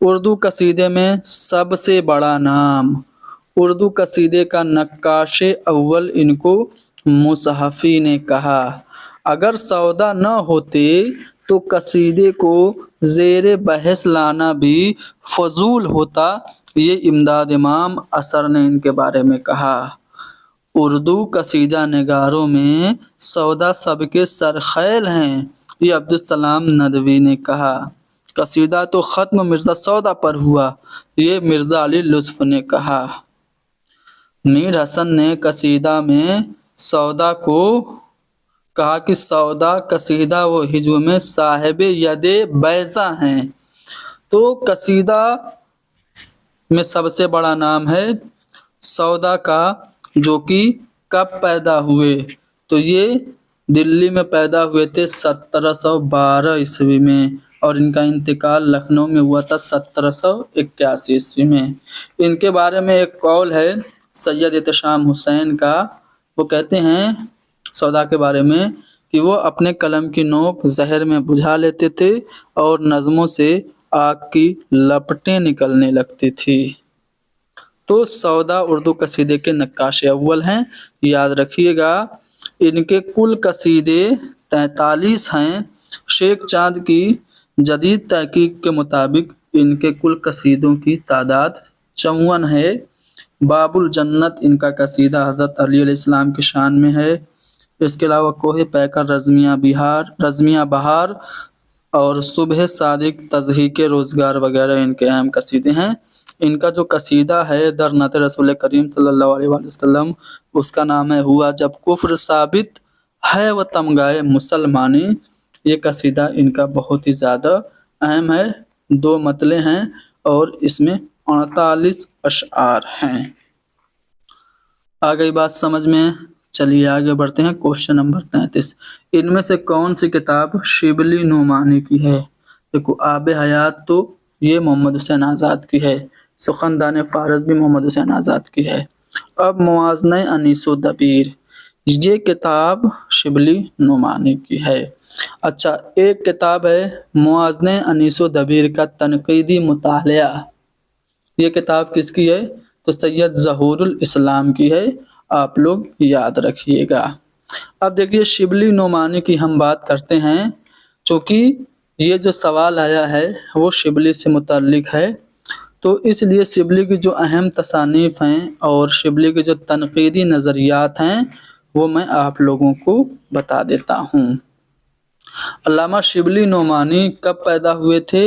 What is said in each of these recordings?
اردو قصیدے میں سب سے بڑا نام۔ اردو قصیدے کا نقاش اول ان کو مصحفی نے کہا۔ اگر سودا نہ ہوتے تو قصیدے کو زیر بحث لانا بھی فضول ہوتا، یہ امداد امام اثر نے ان کے بارے میں کہا۔ اردو قصیدہ نگاروں میں سودا سب کے سرخیل ہیں، یہ عبدالسلام ندوی نے کہا۔ قصیدہ تو ختم مرزا سودا پر ہوا، یہ مرزا علی لطف نے کہا۔ میر حسن نے قصیدہ میں سودا کو کہا کہ سودا قصیدہ و ہجو میں صاحب ید بیضا ہیں۔ تو قصیدہ میں سب سے بڑا نام ہے سودا کا، جو کہ کب پیدا ہوئے تو یہ دلی میں پیدا ہوئے تھے 1712 عیسوی میں، اور ان کا انتقال لکھنؤ میں ہوا تھا 1781 عیسوی میں۔ ان کے بارے میں ایک قول ہے سید احتشام حسین کا، وہ کہتے ہیں سودا کے بارے میں کہ وہ اپنے قلم کی نوک زہر میں بجھا لیتے تھے اور نظموں سے آگ کی لپٹیں نکلنے لگتی تھی۔ تو سودا اردو قصیدے کے نقاش اول ہیں، یاد رکھیے گا۔ ان کے کل قصیدے 43 ہیں۔ شیخ چاند کی جدید تحقیق کے مطابق ان کے کل قصیدوں کی تعداد 54 ہے۔ باب الجنت ان کا قصیدہ حضرت علی علیہ السلام کی شان میں ہے۔ اس کے علاوہ کوہ پیکر، رزمیہ بہار اور صبح صادق، تضحیک روزگار وغیرہ ان کے اہم قصیدے ہیں۔ ان کا جو قصیدہ ہے در نعت رسول کریم صلی اللہ علیہ وآلہ وسلم، اس کا نام ہے ہوا جب کفر ثابت ہے و تمغائے مسلمانی۔ یہ قصیدہ ان کا بہت ہی زیادہ اہم ہے، 2 مطلع ہیں اور اس میں 48 اشعار ہیں۔ آگئی بات سمجھ میں؟ چلیے آگے بڑھتے ہیں۔ کوشچن نمبر 33، ان میں سے کون سی کتاب شبلی نعمانی کی ہے؟ دیکھو، آب حیات تو یہ محمد حسین آزاد کی ہے، سخندان فارس بھی محمد حسین آزاد کی ہے۔ اب موازنہ انیس و دبیر، یہ کتاب شبلی نعمانی کی ہے۔ اچھا، ایک کتاب ہے موازنہ انیس و دبیر کا تنقیدی مطالعہ، یہ کتاب کس کی ہے؟ تو سید ظہور الاسلام کی ہے، آپ لوگ یاد رکھیے گا۔ اب دیکھیے شبلی نعمانی کی ہم بات کرتے ہیں، چونکہ یہ جو سوال آیا ہے وہ شبلی سے متعلق ہے، تو اس لیے شبلی کی جو اہم تصانیف ہیں اور شبلی کے جو تنقیدی نظریات ہیں وہ میں آپ لوگوں کو بتا دیتا ہوں۔ علامہ شبلی نعمانی کب پیدا ہوئے تھے؟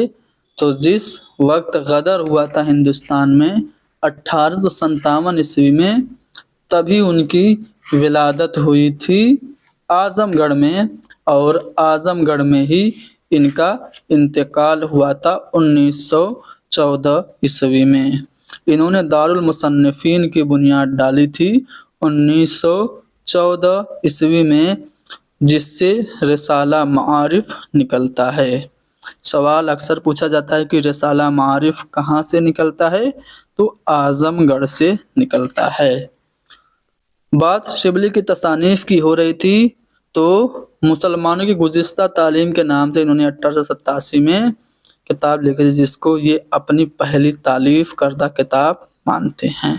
تو جس وقت غدر ہوا تھا ہندوستان میں 1857 عیسوی میں، تبھی ان کی ولادت ہوئی تھی اعظم گڑھ میں، اور اعظم گڑھ میں ہی ان کا انتقال ہوا تھا 1914 عیسوی میں۔ انہوں نے دارالمصنفین کی بنیاد ڈالی تھی 1914 عیسوی میں، جس سے رسالہ معارف نکلتا ہے۔ سوال اکثر پوچھا جاتا ہے کہ رسالہ معارف کہاں سے نکلتا ہے؟ تو اعظم گڑھ سے نکلتا ہے۔ بات شبلی کی تصانیف کی ہو رہی تھی، تو مسلمانوں کی گزشتہ تعلیم کے نام سے انہوں نے 1887 میں کتاب لکھی تھی، جس کو یہ اپنی پہلی تالیف کردہ کتاب مانتے ہیں۔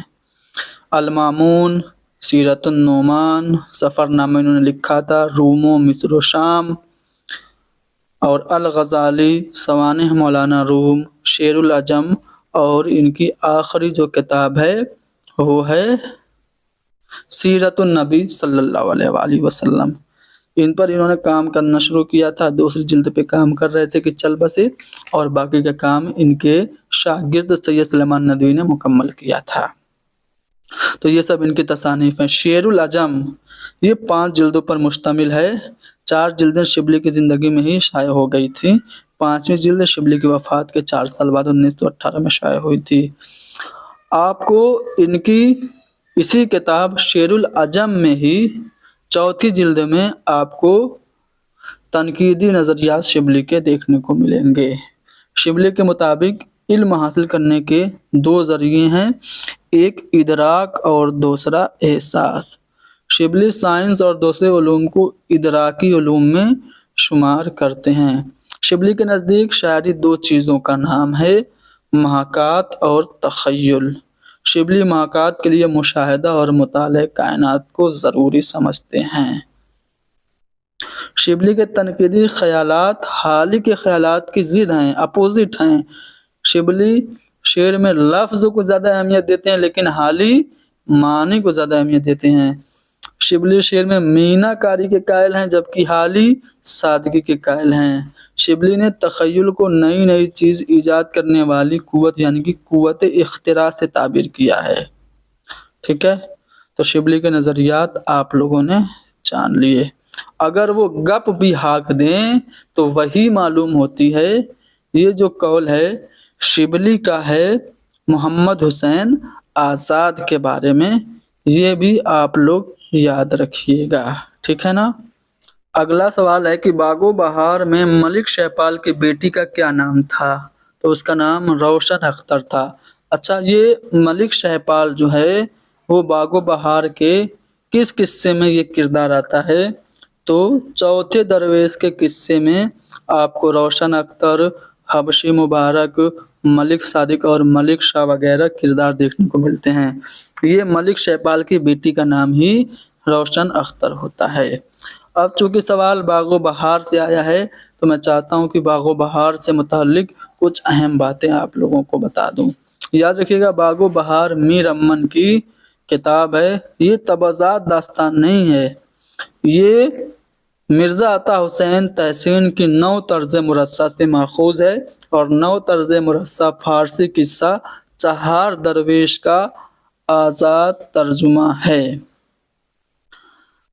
المامون، سیرت النعمان، سفر نامہ انہوں نے لکھا تھا، روم و مصر و شام، اور الغزالی، سوانح مولانا روم، شیر العجم، اور ان کی آخری جو کتاب ہے وہ ہے سیرت النبی صلی اللہ علیہ وآلہ وسلم۔ ان پر انہوں نے کام کرنا شروع کیا تھا، دوسری جلد پہ کام کر رہے تھے کہ چل بسے، اور باقی کا کام ان کے شاگرد سید سلیمان ندوی نے مکمل کیا تھا۔ تو یہ سب ان کی تصانیف ہیں۔ شیر العجم یہ 5 جلدوں پر مشتمل ہے، 4 جلدیں شبلی کی زندگی میں ہی شائع ہو گئی تھی، 5ویں جلد شبلی کی وفات کے 4 سال بعد 1918 میں شائع ہوئی تھی۔ آپ کو ان کی اسی کتاب شیر العجم میں ہی 4تھی جلد میں آپ کو تنقیدی نظریات شبلی کے دیکھنے کو ملیں گے۔ شبلی کے مطابق علم حاصل کرنے کے 2 ذریعے ہیں، ایک ادراک اور دوسرا احساس۔ شبلی سائنس اور دوسرے علوم کو ادراکی علوم میں شمار کرتے ہیں۔ شبلی کے نزدیک شاعری 2 چیزوں کا نام ہے، محاکات اور تخیل۔ شبلی محاکات کے لیے مشاہدہ اور مطالعہ کائنات کو ضروری سمجھتے ہیں۔ شبلی کے تنقیدی خیالات حالی کے خیالات کی ضد ہیں، اپوزٹ ہیں۔ شبلی شعر میں لفظ کو زیادہ اہمیت دیتے ہیں لیکن حالی معنی کو زیادہ اہمیت دیتے ہیں۔ شبلی شعر میں مینا کاری کے قائل ہیں جبکہ حالی سادگی کے قائل ہیں۔ شبلی نے تخیل کو نئی نئی چیز ایجاد کرنے والی قوت یعنی کہ قوت اختراع سے تعبیر کیا ہے۔ ٹھیک ہے، تو شبلی کے نظریات آپ لوگوں نے جان لیے۔ اگر وہ گپ بھی ہاک دیں تو وہی معلوم ہوتی ہے۔ یہ جو قول ہے شبلی کا ہے محمد حسین آزاد کے بارے میں، یہ بھی آپ لوگ یاد رکھیے گا، ٹھیک ہے نا۔ اگلا سوال ہے کہ باغ و بہار میں ملک شہپال کی بیٹی کا کیا نام تھا؟ تو اس کا نام روشن اختر تھا۔ اچھا، یہ ملک شہپال جو ہے وہ باغ و بہار کے کس قصے میں یہ کردار آتا ہے؟ تو چوتھے درویش کے قصے میں آپ کو روشن اختر، حبشی مبارک، ملک صادق اور ملک شاہ وغیرہ کردار دیکھنے کو ملتے ہیں۔ یہ ملک شہپال کی بیٹی کا نام ہی روشن اختر ہوتا ہے۔ اب چونکہ سوال باغ و بہار سے آیا ہے تو میں چاہتا ہوں کہ باغ و بہار سے متعلق کچھ اہم باتیں آپ لوگوں کو بتا دوں۔ یاد رکھیے گا، باغ و بہار میر امن کی کتاب ہے، یہ تبعات داستان نہیں ہے۔ یہ مرزا عطا حسین تحسین کی نو طرز مرصع سے ماخوذ ہے اور نو طرز مرصع فارسی قصہ چہار درویش کا آزاد ترجمہ ہے۔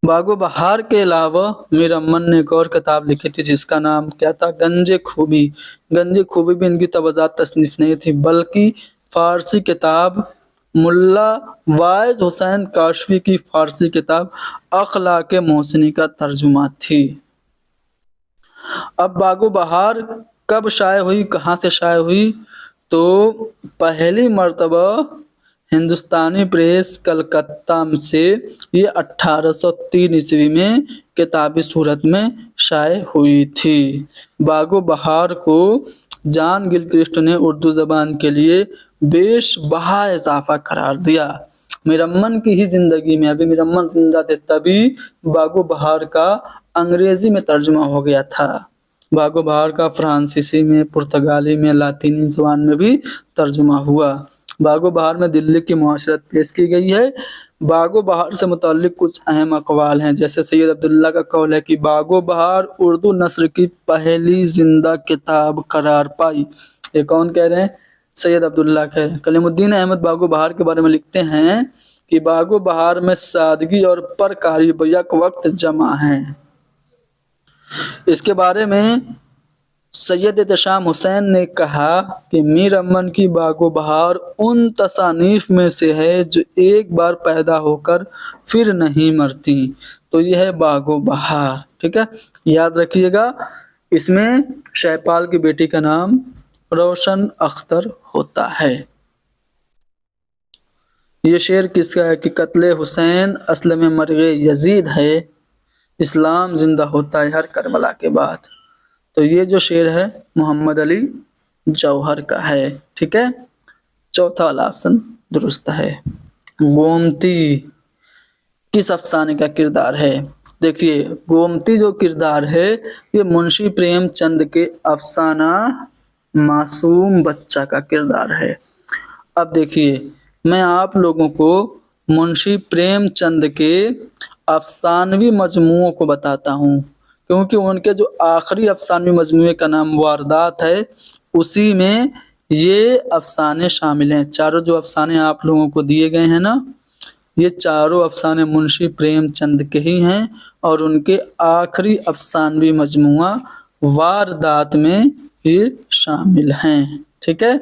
باغ و بہار کے علاوہ میر امن نے ایک اور کتاب لکھی تھی جس کا نام کیا تھا؟ گنج خوبی۔ گنج خوبی بھی ان کی تبعات تصنیف نہیں تھی بلکہ فارسی کتاب ملا واعظ حسین کاشفی کی فارسی کتاب اخلاق محسنی کا ترجمہ تھی۔ اب باغ و بہار کب شائع ہوئی، کہاں سے شائع ہوئی؟ تو پہلی مرتبہ ہندوستانی پریس کلکتہ سے یہ 1803 عیسوی میں کتابی صورت میں شائع ہوئی تھی۔ باغ و بہار کو جان گلکرسٹ نے اردو زبان کے لیے بیش بہا اضافہ قرار دیا۔ میر امن کی ہی زندگی میں، ابھی میر امن زندہ تھے تبھی باغ و بہار کا انگریزی میں ترجمہ ہو گیا تھا۔ باغ و بہار کا فرانسیسی میں، پرتگالی میں، لاطینی زبان میں بھی ترجمہ ہوا۔ باغ و بہار میں دلی کی معاشرت پیش کی گئی ہے۔ باغ و بہار سے متعلق کچھ اہم اقوال ہیں، جیسے سید عبداللہ کا قول ہے کہ باغ و بہار اردو نثر کی پہلی زندہ کتاب قرار پائی۔ یہ کون کہہ رہے ہیں؟ سید عبداللہ کہہ رہے ہیں۔ کلیم الدین احمد باغ و بہار کے بارے میں لکھتے ہیں کہ باغ و بہار میں سادگی اور پرکاری بیک وقت جمع ہیں۔ اس کے بارے میں سید احتشام حسین نے کہا کہ میر امن کی باغ و بہار ان تصانیف میں سے ہے جو ایک بار پیدا ہو کر پھر نہیں مرتی۔ تو یہ ہے باغ و بہار، ٹھیک ہے، یاد رکھیے گا۔ اس میں شہپال کی بیٹی کا نام روشن اختر ہوتا ہے۔ یہ شعر کس کا ہے کہ قتل حسین اصل میں مرغ یزید ہے، اسلام زندہ ہوتا ہے ہر کربلا کے بعد۔ تو یہ جو شعر ہے محمد علی جوہر کا ہے، ٹھیک ہے۔ چوتھا والا آپشن درست ہے۔ گومتی کس افسانے کا کردار ہے؟ دیکھیے، گومتی جو کردار ہے یہ منشی پریم چند کے افسانہ معصوم بچہ کا کردار ہے۔ اب دیکھیے، میں آپ لوگوں کو منشی پریم چند کے افسانوی مجموعوں کو بتاتا ہوں کیونکہ ان کے جو آخری افسانوی مجموعے کا نام واردات ہے اسی میں یہ افسانے شامل ہیں۔ چاروں جو افسانے آپ لوگوں کو دیے گئے ہیں نا، یہ چاروں افسانے منشی پریم چند کے ہی ہیں اور ان کے آخری افسانوی مجموعہ واردات میں یہ شامل ہیں، ٹھیک ہے۔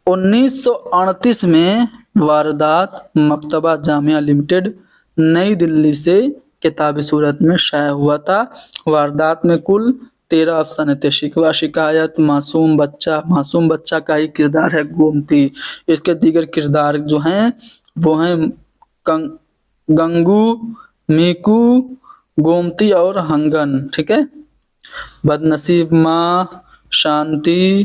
1938 میں واردات مکتبہ جامعہ لمیٹڈ نئی دلی سے کتابی صورت میں شائع ہوا تھا۔ واردات میں کل 13 افسانے تھے۔ شکوہ شکایت، معصوم بچہ کا ہی کردار ہے گومتی۔ اس کے دیگر کردار جو ہیں وہ ہیں گنگو، میکو، گومتی اور ہنگن، ٹھیک ہے۔ بدنصیب ماں، شانتی،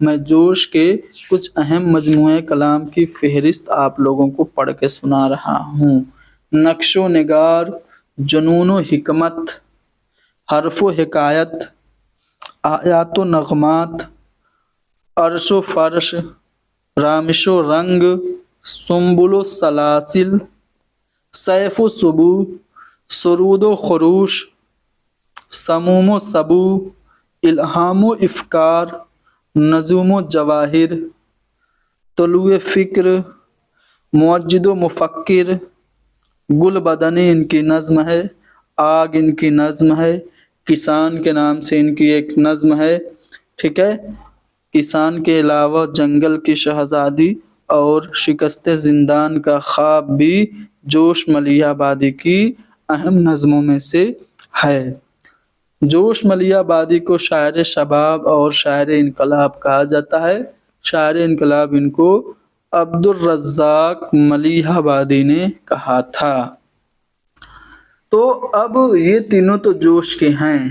میں جوش کے کچھ اہم مجموعے کلام کی فہرست آپ لوگوں کو پڑھ کے سنا رہا ہوں۔ نقش و نگار، جنون و حکمت، حرف و حکایت، آیات و نغمات، عرش و فرش، رامش و رنگ، سنبل و سلاسل، سیف و سبو، سرود و خروش، سموم و سبو، الہام و افکار، نجوم و جواہر، طلوع فکر، موجد و مفکر، گل بدنی ان کی نظم ہے، آگ ان کی نظم ہے، کسان کے نام سے ان کی ایک نظم ہے، ٹھیک ہے۔ کسان کے علاوہ جنگل کی شہزادی اور شکست زندان کا خواب بھی جوش ملیح آبادی کی اہم نظموں میں سے ہے۔ جوش ملیح آبادی کو شاعر شباب اور شاعر انقلاب کہا جاتا ہے۔ شاعر انقلاب ان کو عبدالرزاق ملیح آبادی نے کہا تھا۔ تو اب یہ تینوں تو جوش کے ہیں،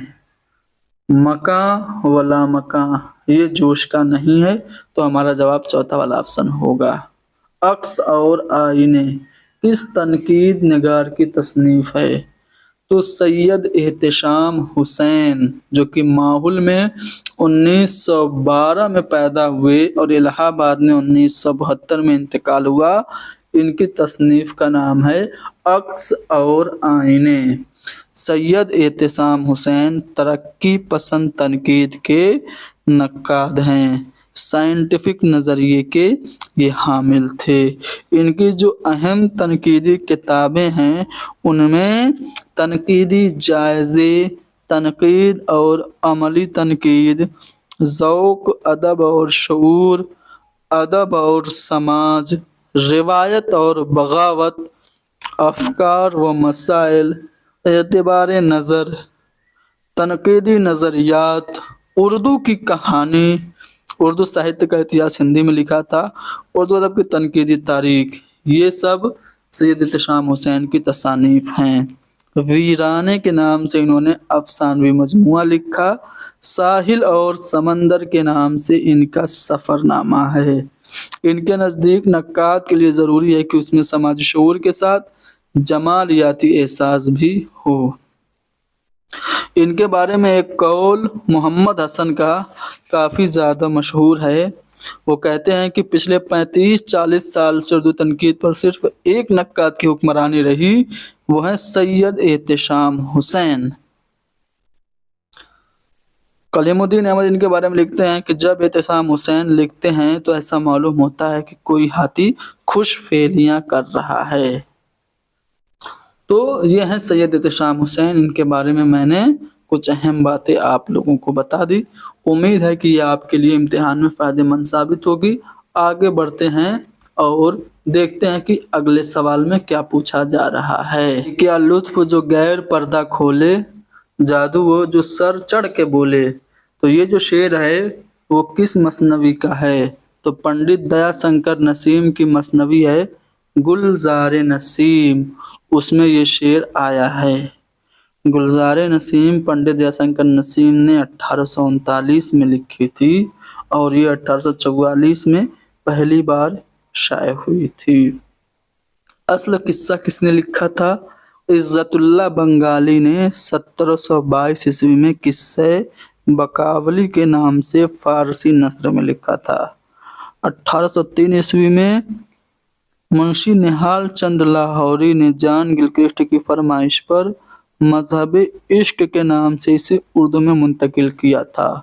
مکاں ولا مکاں یہ جوش کا نہیں ہے، تو ہمارا جواب چوتھا والا آپشن ہوگا۔ عکس اور آئینے کس تنقید نگار کی تصنیف ہے؟ تو سید احتشام حسین، جو کہ ماحول میں 1912 میں پیدا ہوئے اور الہ آباد میں 1972 میں انتقال ہوا، ان کی تصنیف کا نام ہے عکس اور آئینے۔ سید احتشام حسین ترقی پسند تنقید کے نقاد ہیں، سائنٹیفک نظریے کے یہ حامل تھے۔ ان کی جو اہم تنقیدی کتابیں ہیں ان میں تنقیدی جائزے، تنقید اور عملی تنقید، ذوق، ادب اور شعور، ادب اور سماج، روایت اور بغاوت، افکار و مسائل، اعتبار نظر، تنقیدی نظریات، اردو کی کہانی، اردو ساہتیہ کا اتہاس ہندی میں لکھا تھا، اردو ادب کی تنقیدی تاریخ، یہ سب سید احتشام حسین کی تصانیف ہیں۔ ویرانے کے نام سے انہوں نے افسانوی مجموعہ لکھا۔ ساحل اور سمندر کے نام سے ان کا سفر نامہ ہے۔ ان کے نزدیک نقاد کے لیے ضروری ہے کہ اس میں سماجی شعور کے ساتھ جمالیاتی احساس بھی ہو۔ ان کے بارے میں ایک قول محمد حسن کا کافی زیادہ مشہور ہے۔ وہ کہتے ہیں کہ پچھلے 35-40 سال سے اردو تنقید پر صرف ایک نقاد کی حکمرانی رہی، وہ ہیں سید احتشام حسین۔ کلیم الدین احمد ان کے بارے میں لکھتے ہیں کہ جب احتشام حسین لکھتے ہیں تو ایسا معلوم ہوتا ہے کہ کوئی ہاتھی خوش فعلیاں کر رہا ہے۔ تو یہ ہیں سید احتشام حسین، ان کے بارے میں نے کچھ اہم باتیں آپ لوگوں کو بتا دی۔ امید ہے کہ یہ آپ کے لیے امتحان میں فائدہ مند ثابت ہوگی۔ آگے بڑھتے ہیں اور دیکھتے ہیں کہ اگلے سوال میں کیا پوچھا جا رہا ہے۔ کیا لطف جو غیر پردہ کھولے، جادو وہ جو سر چڑھ کے بولے۔ تو یہ جو شعر ہے وہ کس مثنوی کا ہے؟ تو پنڈت دیا شنکر نسیم کی مثنوی ہے گلزار نسیم، اس میں یہ شعر آیا ہے۔ گلزار نسیم پنڈت دیا شنکر نسیم نے 1839 میں لکھی تھی اور یہ 1844 میں پہلی بار شائع ہوئی تھی۔ اصل قصہ کس نے لکھا تھا؟ عزت اللہ بنگالی نے 1722 عیسوی میں قصہ بقاولی کے نام سے فارسی نثر میں لکھا تھا۔ 1803 عیسوی میں منشی نہال چند لاہوری نے جان گلکرسٹ کی فرمائش پر مذہب عشق کے نام سے اسے اردو میں منتقل کیا تھا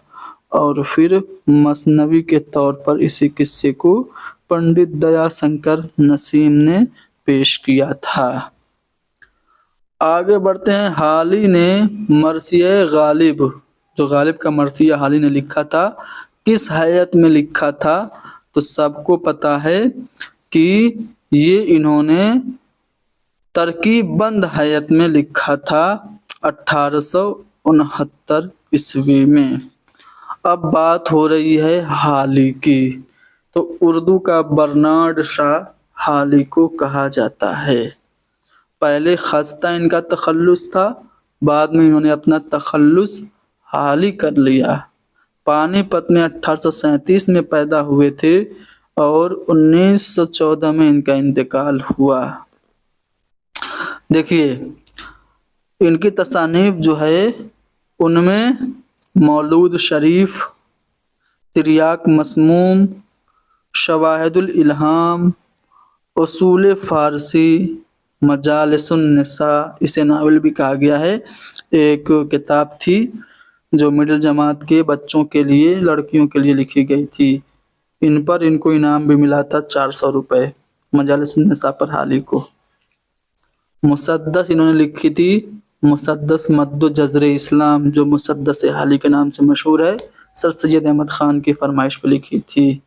اور پھر مثنوی کے طور پر اسی قصے کو پنڈت دیا شنکر نسیم نے پیش کیا تھا۔ آگے بڑھتے ہیں۔ حالی نے مرثیہ غالب، جو غالب کا مرثیہ حالی نے لکھا تھا، کس ہیئت میں لکھا تھا؟ تو سب کو پتا ہے کہ یہ انہوں نے ترکیب بند ہیئت میں لکھا تھا 1869 عیسوی میں۔ اب بات ہو رہی ہے حالی کی، تو اردو کا برنارڈ شاہ حالی کو کہا جاتا ہے۔ پہلے خستہ ان کا تخلص تھا، بعد میں انہوں نے اپنا تخلص حالی کر لیا۔ پانی پت میں 1837 میں پیدا ہوئے تھے اور 1914 میں ان کا انتقال ہوا۔ دیکھیے ان کی تصانیف جو ہے ان میں مولود شریف، تریاق مسموم، شواہد الالہام، اصول فارسی، مجالس النساء، اسے ناول بھی کہا گیا ہے، ایک کتاب تھی جو مڈل جماعت کے بچوں کے لیے، لڑکیوں کے لیے لکھی گئی تھی۔ ان پر ان کو انعام بھی ملا تھا 400 روپے، مجالس النساء پر حالی کو۔ مسدس انہوں نے لکھی تھی، مسدس مد و جزر اسلام، جو مسدس حالی کے نام سے مشہور ہے، سر سید احمد خان کی فرمائش پہ لکھی تھی۔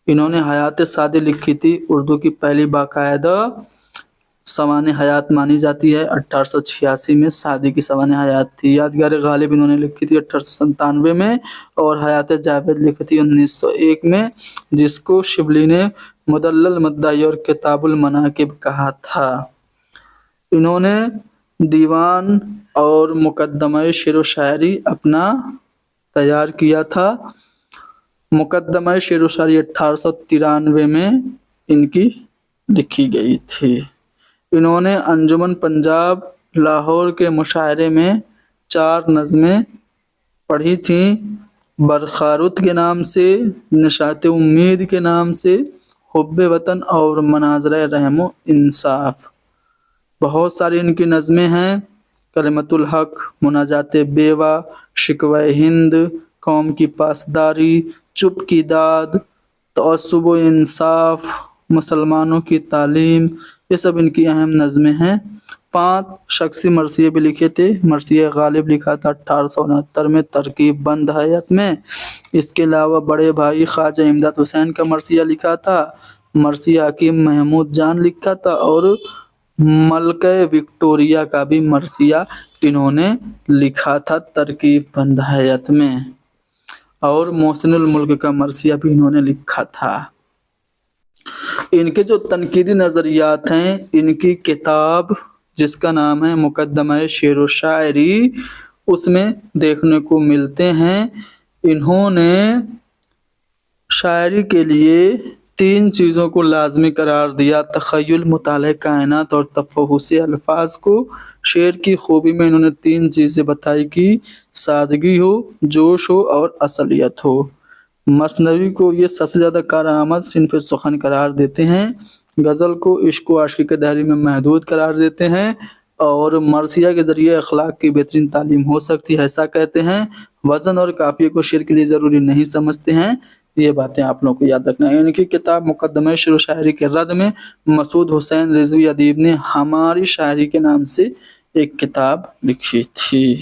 انہوں نے حیات سعدی لکھی تھی، اردو کی پہلی باقاعدہ سوانح حیات مانی جاتی ہے، 1886 میں سعدی کی سوانح حیات تھی۔ یادگار غالب انہوں نے لکھی تھی 1897 میں، اور حیات جاوید لکھی تھی 1901 میں، جس کو شبلی نے مدلل مدعی اور کتاب المناقب کہا تھا۔ انہوں نے دیوان اور مقدمہ شعر و شاعری اپنا تیار کیا تھا۔ مقدمہ شعر و شاعری 1893 میں ان کی لکھی گئی تھی۔ انہوں نے انجمن پنجاب لاہور کے مشاعرے میں 4 نظمیں پڑھی تھیں، برخارت کے نام سے، نشاط امید کے نام سے، حب وطن اور مناظر رحم و انصاف۔ بہت ساری ان کی نظمیں ہیں، کلمت الحق، مناجات بیوہ، شکوہ ہند، قوم کی پاسداری، چپ کی داد، تعصب و انصاف، مسلمانوں کی تعلیم، یہ سب ان کی اہم نظمیں ہیں۔ 5 شخصی مرثیے بھی لکھے تھے۔ مرثیہ غالب لکھا تھا 1869 میں ترکیب بند ہیئت میں۔ اس کے علاوہ بڑے بھائی خواجہ امداد حسین کا مرثیہ لکھا تھا، مرثیہ حکیم محمود جان لکھا تھا، اور ملکہ وکٹوریہ کا بھی مرثیہ انہوں نے لکھا تھا ترکیب بند ہیئت میں، اور محسن الملک کا مرثیہ بھی انہوں نے لکھا تھا۔ ان کے جو تنقیدی نظریات ہیں، ان کی کتاب جس کا نام ہے مقدمہ شعر و شاعری، اس میں دیکھنے کو ملتے ہیں۔ انہوں نے شاعری کے لیے 3 چیزوں کو لازمی قرار دیا: تخیل، مطالعہ کائنات اور تفحص الفاظ کو۔ شعر کی خوبی میں انہوں نے 3 چیزیں بتائی کہ سادگی ہو، جوش ہو اور اصلیت ہو۔ مثنوی کو یہ سب سے زیادہ کارآمد صنف سخن قرار دیتے ہیں، غزل کو عشق و عاشقی کے دائرے میں محدود قرار دیتے ہیں، اور مرثیہ کے ذریعے اخلاق کی بہترین تعلیم ہو سکتی ہے ایسا کہتے ہیں۔ وزن اور قافیے کو شعر کے لیے ضروری نہیں سمجھتے ہیں۔ یہ باتیں آپ لوگوں کو یاد رکھنا ہے۔ ان کی کتاب مقدمہ شعر و شاعری کے رد میں مسعود حسین رضوی ادیب نے ہماری شاعری کے نام سے ایک کتاب لکھی تھی۔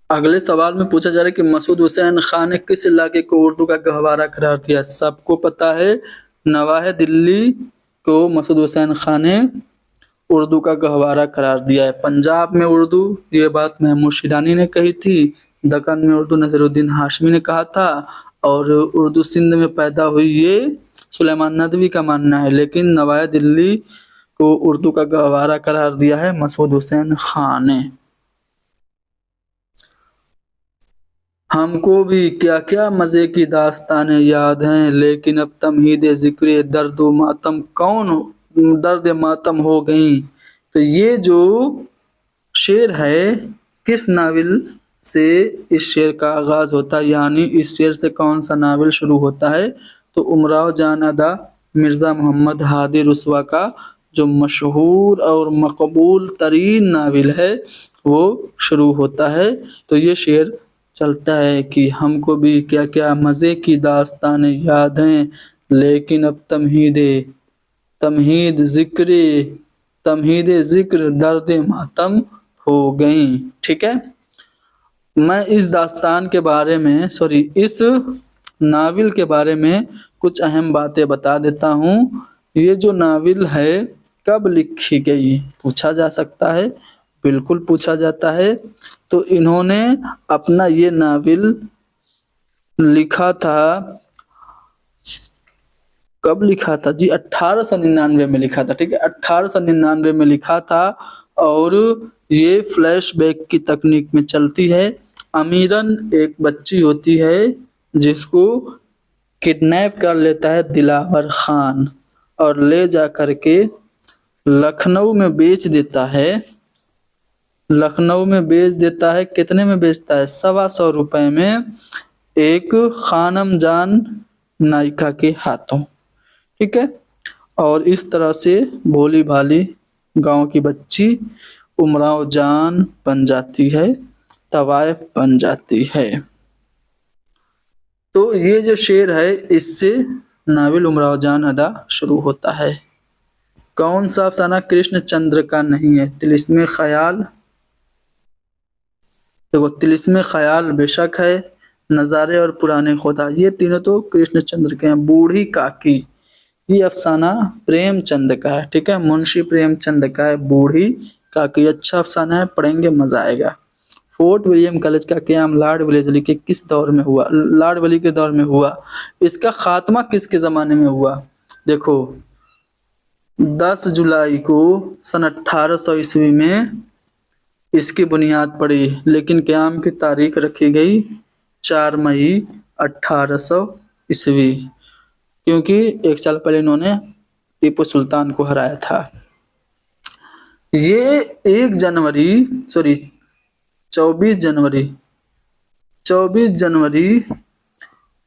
اگلے سوال میں پوچھا جا رہا ہے کہ مسعود حسین خان نے کس علاقے کو اردو کا گہوارہ قرار دیا؟ سب کو پتہ ہے، نواح دلی کو مسعود حسین خان نے اردو کا گہوارہ قرار دیا ہے۔ پنجاب میں اردو، یہ بات محمود شیرانی نے کہی تھی۔ دکن میں اردو نظیر الدین ہاشمی نے کہا تھا، اور اردو سندھ میں پیدا ہوئی، یہ سلیمان ندوی کا ماننا ہے، لیکن نواح دلی کو اردو کا گہوارہ قرار دیا ہے مسعود حسین خان نے۔ ہم کو بھی کیا کیا مزے کی داستانیں یاد ہیں، لیکن اب تمہید ذکر درد و ماتم درد ماتم ہو گئیں۔ تو یہ جو شعر ہے، کس ناول سے اس شعر کا آغاز ہوتا ہے، یعنی اس شعر سے کون سا ناول شروع ہوتا ہے؟ تو امراؤ جان ادا مرزا محمد ہادی رسوا کا جو مشہور اور مقبول ترین ناول ہے وہ شروع ہوتا ہے۔ تو یہ شعر چلتا ہے کہ ہم کو بھی کیا کیا مزے کی داستانیں یاد ہیں، لیکن اب تمہید ذکر درد ماتم ہو گئیں۔ ٹھیک ہے، میں اس داستان کے بارے میں اس ناول کے بارے میں کچھ اہم باتیں بتا دیتا ہوں۔ یہ جو ناول ہے کب لکھی گئی پوچھا جا سکتا ہے، بالکل پوچھا جاتا ہے۔ تو انہوں نے اپنا یہ ناول لکھا تھا، کب لکھا تھا جی؟ 1899 میں لکھا تھا۔ ٹھیک ہے، 1899 میں لکھا تھا، اور یہ فلیش بیک کی تکنیک میں چلتی ہے۔ امیرن ایک بچی ہوتی ہے جس کو کڈنیپ کر لیتا ہے دلاور خان اور لے جا کر کے لکھنؤ میں بیچ دیتا ہے. لکھنؤ میں بیچ دیتا ہے. کتنے میں بیچتا ہے؟ 125 روپے میں ایک خانم جان نائکا کے ہاتھوں. ٹھیک ہے. اور اس طرح سے بھولی بھالی گاؤں کی بچی امراؤ جان بن جاتی ہے، طوائف بن جاتی ہے. تو یہ جو شعر ہے اس سے ناول امراؤ جان ادا شروع ہوتا ہے. کون سا افسانہ کرشن چندر کا نہیں ہے؟ طلسم خیال. دیکھو طلسم خیال بے شک ہے. نظارے اور پرانے خدا، یہ تینوں تو کرشن چندر کے ہیں. بوڑھی کاکی، یہ افسانہ پریم چند کا ہے. ٹھیک ہے، منشی پریم چند کا ہے بوڑھی کاکی. اچھا افسانہ ہے، پڑھیں گے مزہ آئے گا. فورٹ ولیم کالج کا قیام لارڈ ویلیزلی کے کس دور میں ہوا؟ لارڈ ویلی کے دور میں ہوا. اس کا خاتمہ کس کے زمانے میں ہوا؟ دیکھو 10 جولائی کو سن 1800 میں اس کی بنیاد پڑی، لیکن قیام کی تاریخ رکھی گئی 4 مئی 1800 کیونکہ 1 سال پہلے انہوں نے ٹیپو سلطان کو ہرایا تھا. یہ 24 جنوری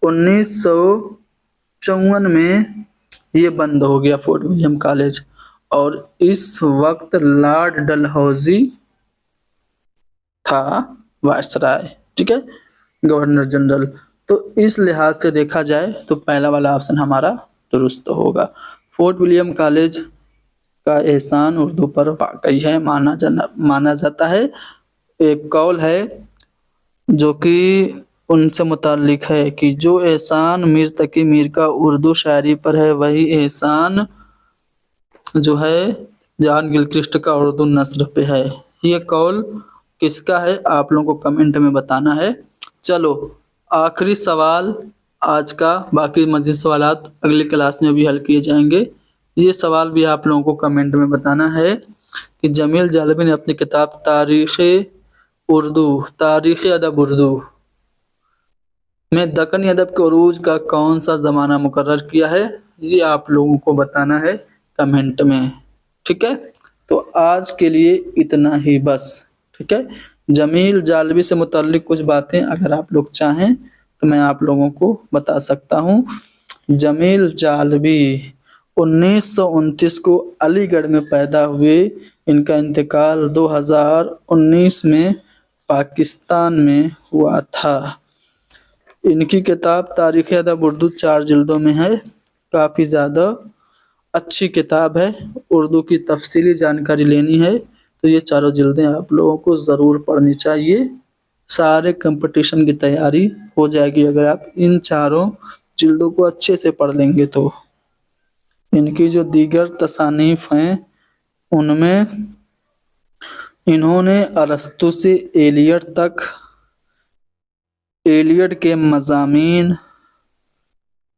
1954 میں یہ بند ہو گیا فورٹ ولیم کالج. اور اس وقت لارڈ ڈلہوزی تھا وائسرائے. ٹھیک ہے، گورنر جنرل. تو اس لحاظ سے دیکھا جائے تو پہلا والا آپشن ہمارا درست ہوگا. فورٹ ولیم کالج کا احسان اردو پر واقعی ہے مانا جاتا ہے. ایک قول ہے جو کہ ان سے متعلق ہے کہ جو احسان میر تقی میر کا اردو شاعری پر ہے وہی احسان جو ہے جان گلکرسٹ کا اردو نثر پہ ہے. یہ قول کس کا ہے آپ لوگوں کو کمنٹ میں بتانا ہے. چلو آخری سوال آج کا، باقی مزید سوالات اگلی کلاس میں بھی حل کیے جائیں گے. یہ سوال بھی آپ لوگوں کو کمنٹ میں بتانا ہے کہ جمیل جالبی نے اپنی کتاب تاریخ ادب اردو میں دکنی ادب کے عروج کا کون سا زمانہ مقرر کیا ہے؟ یہ آپ لوگوں کو بتانا ہے کمنٹ میں. ٹھیک ہے، تو آج کے لیے اتنا ہی بس. ٹھیک ہے، جمیل جالبی سے متعلق کچھ باتیں اگر آپ لوگ چاہیں تو میں آپ لوگوں کو بتا سکتا ہوں. جمیل جالبی 1929 کو علی گڑھ میں پیدا ہوئے. ان کا انتقال 2019 میں پاکستان میں ہوا تھا. ان کی کتاب تاریخ ادب اردو 4 جلدوں میں ہے. کافی زیادہ اچھی کتاب ہے. اردو کی تفصیلی جانکاری لینی ہے تو یہ 4 جلدیں آپ لوگوں کو ضرور پڑھنی چاہیے. سارے کمپٹیشن کی تیاری ہو جائے گی اگر آپ ان 4 جلدوں کو اچھے سے پڑھ لیں گے تو. ان کی جو دیگر تصانیف ہیں ان میں انہوں نے ارسطو سے ایلیٹ کے مضامین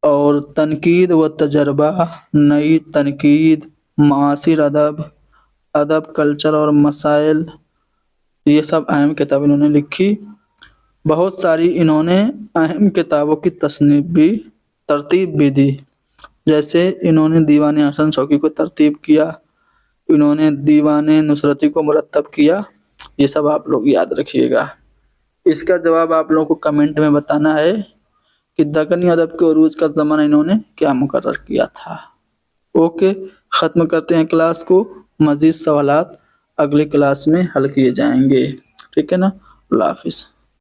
اور تنقید و تجربہ، نئی تنقید، معاصر ادب کلچر اور مسائل، یہ سب اہم کتاب انہوں نے لکھی. بہت ساری انہوں نے اہم کتابوں کی ترتیب بھی دی. جیسے انہوں نے دیوان حسن شوقی کو ترتیب کیا، انہوں نے دیوان نصرتی کو مرتب کیا. یہ سب آپ لوگ یاد رکھیے گا. اس کا جواب آپ لوگوں کو کمنٹ میں بتانا ہے کہ دکنی ادب کے عروج کا زمانہ انہوں نے کیا مقرر کیا تھا. اوکے، ختم کرتے ہیں کلاس کو. مزید سوالات اگلی کلاس میں حل کیے جائیں گے. ٹھیک ہے نا، اللہ حافظ.